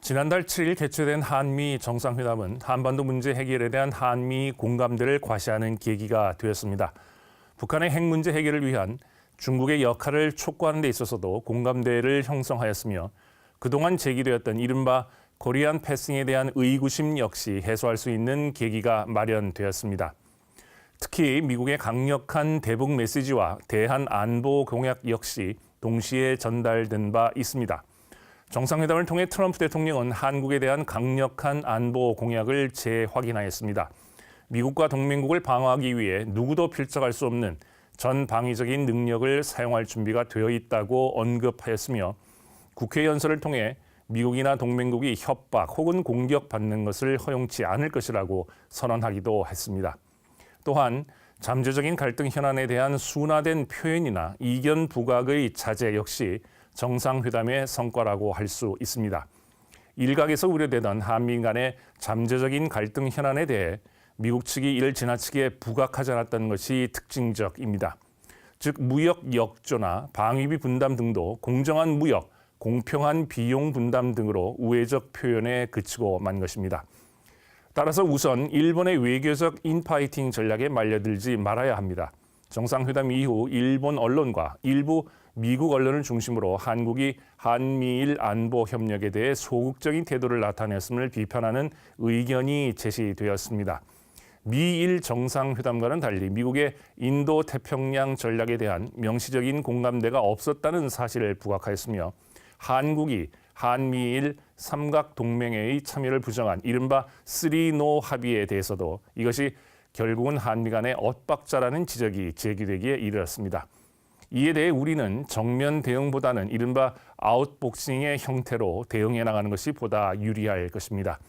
지난달 7일 개최된 한미 정상회담은 한반도 문제 해결에 대한 한미 공감대를 과시하는 계기가 되었습니다. 북한의 핵 문제 해결을 위한 중국의 역할을 촉구하는 데 있어서도 공감대를 형성하였으며 그동안 제기되었던 이른바 코리안 패싱에 대한 의구심 역시 해소할 수 있는 계기가 마련되었습니다. 특히 미국의 강력한 대북 메시지와 대한 안보 공약 역시 동시에 전달된 바 있습니다. 정상회담을 통해 트럼프 대통령은 한국에 대한 강력한 안보 공약을 재확인하였습니다. 미국과 동맹국을 방어하기 위해 누구도 필적할 수 없는 전방위적인 능력을 사용할 준비가 되어 있다고 언급하였으며 국회 연설을 통해 미국이나 동맹국이 협박 혹은 공격받는 것을 허용치 않을 것이라고 선언하기도 했습니다. 또한 잠재적인 갈등 현안에 대한 순화된 표현이나 이견 부각의 자제 역시 정상회담의 성과라고 할 수 있습니다. 일각에서 우려되던 한미 간의 잠재적인 갈등 현안에 대해 미국 측이 이를 지나치게 부각하지 않았던 것이 특징적입니다. 즉 무역 역조나 방위비 분담 등도 공정한 무역, 공평한 비용 분담 등으로 우회적 표현에 그치고 만 것입니다. 따라서 우선 일본의 외교적 인파이팅 전략에 말려들지 말아야 합니다. 정상회담 이후 일본 언론과 일부 미국 언론을 중심으로 한국이 한미일 안보 협력에 대해 소극적인 태도를 나타냈음을 비판하는 의견이 제시되었습니다. 미일 정상회담과는 달리 미국의 인도 태평양 전략에 대한 명시적인 공감대가 없었다는 사실을 부각하였으며 한국이 한미일 삼각동맹회의 참여를 부정한 이른바 3노 합의에 대해서도 이것이 결국은 한미 간의 엇박자라는 지적이 제기되기에 이르렀습니다. 이에 대해 우리는 정면 대응보다는 이른바 아웃복싱의 형태로 대응해 나가는 것이 보다 유리할 것입니다.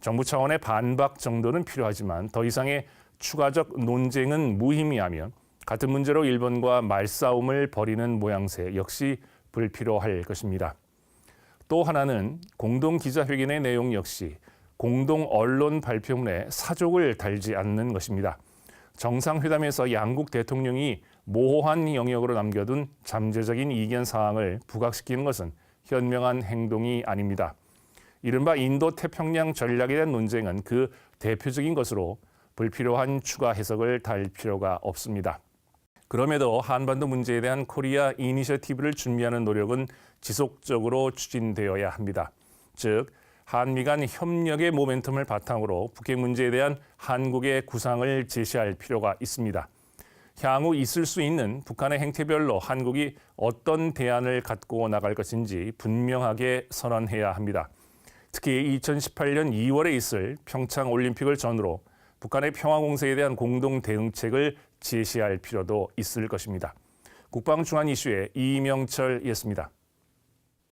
정부 차원의 반박 정도는 필요하지만 더 이상의 추가적 논쟁은 무의미하며 같은 문제로 일본과 말싸움을 벌이는 모양새 역시 불필요할 것입니다. 또 하나는 공동 기자회견의 내용 역시 공동 언론 발표문에 사족을 달지 않는 것입니다. 정상회담에서 양국 대통령이 모호한 영역으로 남겨둔 잠재적인 이견 사항을 부각시키는 것은 현명한 행동이 아닙니다. 이른바 인도 태평양 전략에 대한 논쟁은 그 대표적인 것으로 불필요한 추가 해석을 달 필요가 없습니다. 그럼에도 한반도 문제에 대한 코리아 이니셔티브를 준비하는 노력은 지속적으로 추진되어야 합니다. 즉, 한미 간 협력의 모멘텀을 바탕으로 북핵 문제에 대한 한국의 구상을 제시할 필요가 있습니다. 향후 있을 수 있는 북한의 행태별로 한국이 어떤 대안을 갖고 나갈 것인지 분명하게 선언해야 합니다. 특히 2018년 2월에 있을 평창 올림픽을 전후로 북한의 평화 공세에 대한 공동 대응책을 제시할 필요도 있을 것입니다. 국방중안 이슈의 이명철이었습니다.